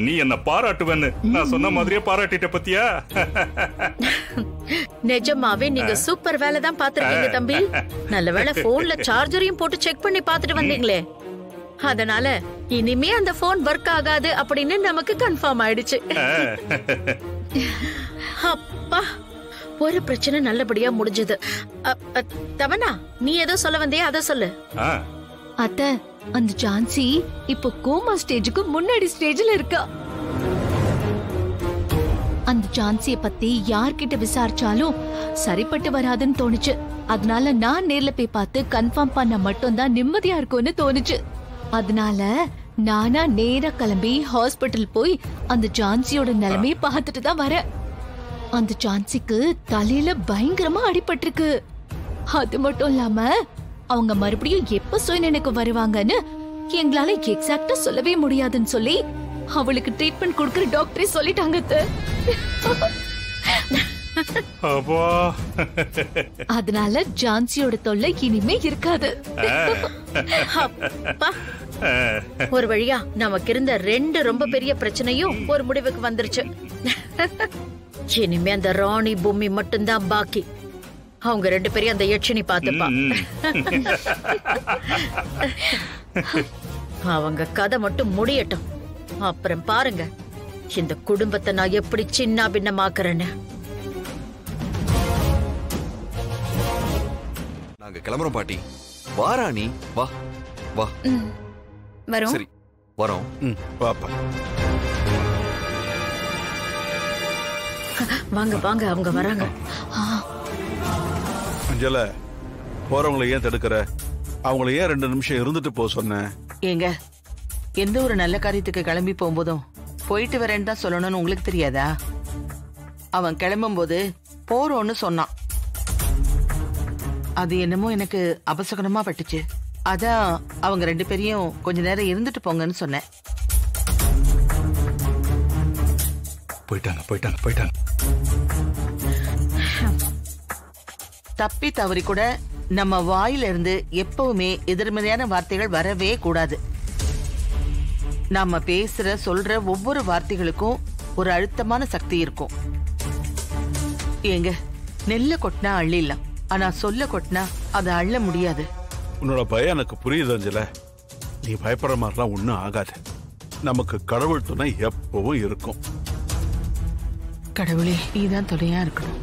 நீ என்ன பாராட்டுவேன்னு நான் சொன்ன மாதிரியே பாராட்டிட்ட பத்தியா? நிஜமாவே நீங்க சூப்பர் வேலை தான் பாத்துருக்கீங்க தம்பி. நல்ல வேளை போன்ல சார்ஜரையும் போட்டு செக் பண்ணி பாத்துட்டு வந்தீங்களே. அதனால இனிமே அந்த போன் ஒர்க் ஆகாது அப்படின்னு நமக்கு கன்ஃபார்ம் ஆயிடுச்சு. அப்பா, ஒரு பிரச்சனை நல்லபடியா முடிஞ்சது. தவனா, நீ ஏதோ சொல்ல வந்தே, அத சொல்லு. அத்த, அந்த ஜான்சி இப்போ கோமா ஸ்டேஜுக்கு முன்னாடி ஸ்டேஜ்ல இருக்கா. அந்த ஜான்சிய பத்தி யார்கிட்ட விசாரிச்சாலும் சரிப்பட்டு வராதுன்னு தோணுச்சு. அதனால நான் நேர்ல போய் பார்த்து கன்ஃபார்ம் பண்ண மட்டும் தான் நிம்மதியா இருக்கும்னு தோணுச்சு. அதனால நானா நேரா கிளம்பி ஹாஸ்பிட்டல் போய் அந்த ஜான்சியோட நிலைமையை பார்த்துட்டு தான் வரேன். அந்த ஜான்சிக்கு தலையில பயங்கரமா அடிபட்டிருக்கு. அது மட்டும் இல்லாம அவங்க மறுபடியும் எப்ப சுயநினைவுக்கு வருவாங்கன்னு எங்களால எக்ஸாக்ட்டா சொல்லவே முடியாதுன்னு சொல்லி அவளுக்கு ட்ரீட்மெண்ட் கொடுக்கற டாக்டரே சொல்லிட்டாங்க. அதனால ஜான்சியோட தொல்லை இனிமே இருக்காது. ஒரு வழியா நமக்கு இருந்த 2 ரொம்ப பெரிய பிரச்சனையும் ஒரு முடிவுக்கு வந்துருச்சு. இனிமே அந்த ராணி பூமி மட்டும்தான் பாக்கி. அவங்க 2 பேரையும் அந்த யட்சினி பாத்துப்பா. அவங்க கதை மட்டும் முடியட்டும். அப்புறம் பாருங்க இந்த குடும்பத்தை நான் எப்படி சின்ன பின்னமாக்குறேன்னு. நாங்க கிளம்புறோம் பாட்டி. வாராணி, வா வா. வரோம். சரி, வரோம். பாப்பா. வாங்க வாங்க, அவங்க வராங்க. அஞ்சல, போறவங்களை ஏன் தடுக்கிற? அவங்கள ஏன் 2 நிமிஷம் இருந்துட்டு போக சொன்ன? ஏங்க, எந்த ஒரு நல்ல காரியத்துக்கு கிளம்பி போகும்போதும் போயிட்டு வரேன்னு தான் சொல்லணும்னு உங்களுக்கு தெரியாதா? அவன் கிளம்பும் போது போறோன்னு சொன்னான். அது என்னமோ எனக்கு அபசகனமா பட்டுச்சு. அதான் அவங்க 2 பேரையும் கொஞ்ச நேரம் இருந்துட்டு போங்கன்னு சொன்னேன். போயிட்டாங்க போயிட்டாங்க போயிட்டாங்க. தப்பி தவறி கூட நம்ம வாயில இருந்து எப்பவுமே எதிர்மறையான வார்த்தைகள் வரவே கூடாது. நாம பேசுற சொல்ற ஒவ்வொரு வார்த்தைகளுக்கும் ஒரு அழுத்தமான சக்தி இருக்கும். ஏங்க, நெல்ல கொட்டினா அள்ளிடலாம், ஆனா சொல்ல கொட்டினா அதை அள்ள முடியாது. உன்னோட பயம் எனக்கு புரியுது அஞ்சல. நீ பயப்படுற மாதிரிலாம் ஒண்ணும் ஆகாது. நமக்கு கடவுள் துணை எப்பவும் இருக்கும். கடவுளே, நீதான் துணையா இருக்கணும்.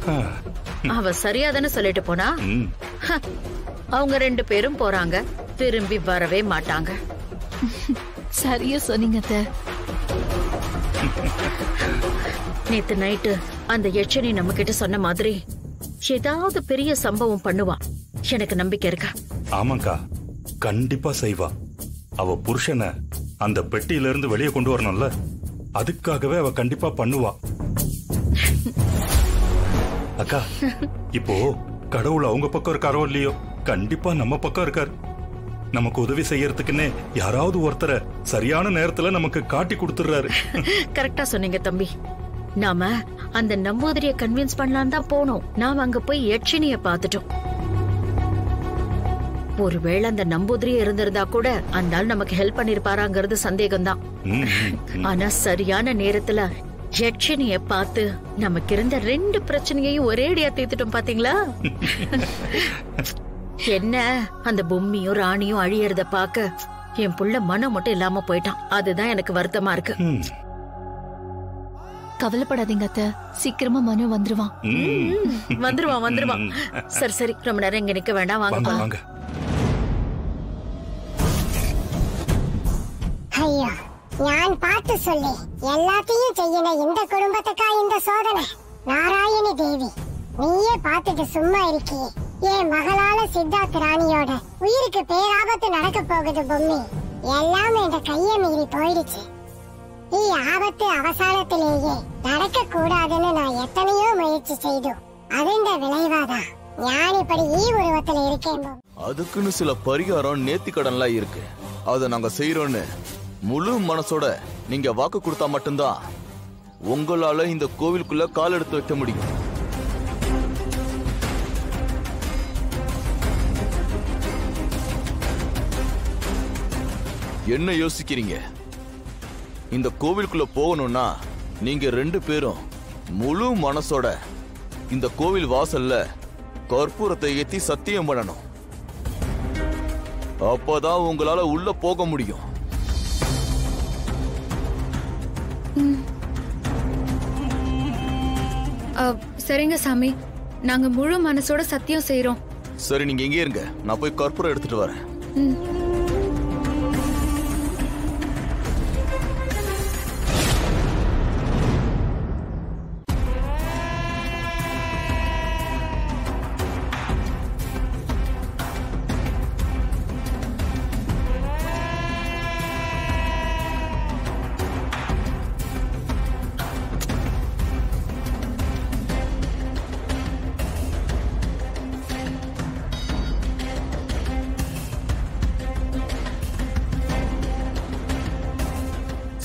அவ சரியாதானே சொல்லிட்டு போனா. அவங்க 2 பேரும் போறாங்க, திரும்பி வரவே மாட்டாங்க. சரியா சொன்னீங்க. நேத்து நைட்டு அந்த யட்சினி நம்ம கிட்ட சொன்ன மாதிரி ஏதாவது பெரிய சம்பவம் பண்ணுவா. எனக்கு நம்பிக்கை இருக்கா? ஆமாக்கா, கண்டிப்பா செய்வா. அவ புருஷனை அந்த பெட்டியில இருந்து வெளியே கொண்டு வரணும்ல, அதுக்காகவே அவ கண்டிப்பா பண்ணுவா. அக்கா, இப்போ கடவுள் அவங்க பக்கம் இருக்காரோ இல்லையோ, கண்டிப்பா நம்ம பக்கம் இருக்காரு. நமக்கு உதவி செய்யறதுக்குன்னே யாராவது ஒருத்தரை சரியான நேரத்துல நமக்கு காட்டி கொடுத்துறாரு. கரெக்டா சொன்னீங்க தம்பி. நாம அந்த நம்பூதிரிய கன்வின்ஸ் பண்ணலாம் தான் போனோம். நாம அங்க போய் யட்சினிய பாத்துட்டோம். ஒருவேளை அந்த நம்பூதிரியே இருந்திருந்தா கூட அந்த ஆள் நமக்கு ஹெல்ப் பண்ணிருப்பாராங்கிறது சந்தேகம்தான். ஆனா சரியான நேரத்துல யட்சினிய பார்த்து நமக்கு இருந்த 2 பிரச்சனையையும் ஒரேடியா தீர்த்துட்டோம். பாத்தீங்களா? என்ன, அந்த பொம்மியும் ராணியும் அழியறத பாக்க என் புள்ள மனம் மட்டும் இல்லாம போயிட்டான். அதுதான் எனக்கு வருத்தமா இருக்கு. கவலைப்படாதீங்க அத்தை, சீக்கிரமா மனு வந்துருவான். வந்துருவான் வந்துருவான். சரி சரி, ரொம்ப நேரம் இங்க நிக்க வேண்டாம், வாங்க வாங்க. ஐயோ, ഞാൻ പാട്ട് சொல்லி எல்லாத்தையும் செய்யன இந்த குடும்பத்துக்கா இந்த சோதனை? நாராயணி தேவி, நீயே பார்த்துட்டு சும்மா இருக்கியே. என் மகளால சித்தார்த் ராணியோட உயிருக்கு பேராபத்து நடக்க போகுது பொம்மி. எல்லாம் என் கையை மீறி போயிடுச்சு. ഈ ആപത്ത് അവസാനത്തിലേயே നടക്ക കൂടാതെന്ന് நான் எத்தனையோ முயற்சி செய்தோம். അതിന്റെ விளைவாதா நான் இப்படி ഈ உருவத்துல இருக்கேன். அதுக்குன்னு சில பரிகாரம் நேர்த்திக்கடன்லாம் இருக்கு. அதை நாங்க செய்யறோம்னு முழு மனசோட நீங்க வாக்கு கொடுத்தா மட்டும்தான் உங்களால இந்த கோவிலுக்குள்ள கால் எடுத்து வைக்க முடியும். என்ன யோசிக்கிறீங்க? இந்த கோவிலுக்குள்ள போகணும்னா நீங்க 2 பேரும் முழு மனசோட இந்த கோவில் வாசல்ல கற்பூரத்தை ஏத்தி சத்தியம் பண்ணணும். அப்பதான் உங்களால உள்ள போக முடியும். சரிங்க சாமி, நாங்க முழு மனசோட சத்தியம் செய்றோம். சரி, நீங்க எங்கே இருங்க, நான் போய் கற்பூரம் எடுத்துட்டு வரேன்.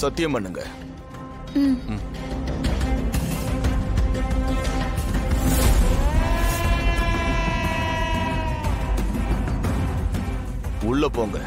சத்தியம் பண்ணுங்க. உள்ள போங்க.